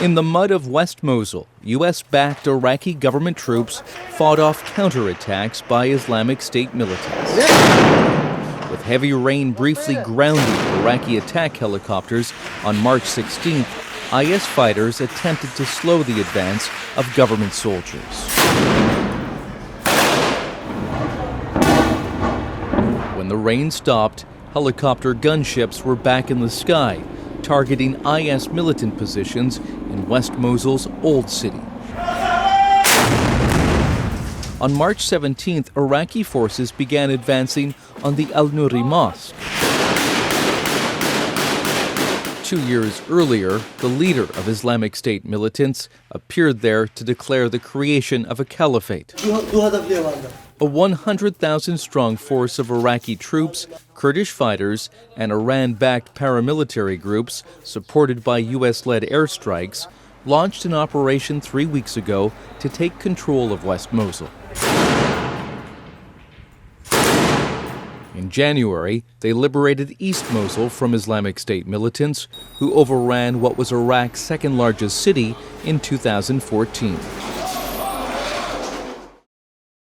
In the mud of West Mosul, U.S.-backed Iraqi government troops fought off counterattacks by Islamic State militants. With heavy rain briefly grounding Iraqi attack helicopters on March 16th, IS fighters attempted to slow the advance of government soldiers. When the rain stopped, helicopter gunships were back in the sky, targeting IS militant positions in West Mosul's Old City. On March 17th, Iraqi forces began advancing on the Al-Nuri Mosque. 2 years earlier, the leader of Islamic State militants appeared there to declare the creation of a caliphate. A 100,000-strong force of Iraqi troops, Kurdish fighters, and Iran-backed paramilitary groups, supported by U.S.-led airstrikes, launched an operation 3 weeks ago to take control of West Mosul. In January, they liberated East Mosul from Islamic State militants, who overran what was Iraq's second-largest city in 2014.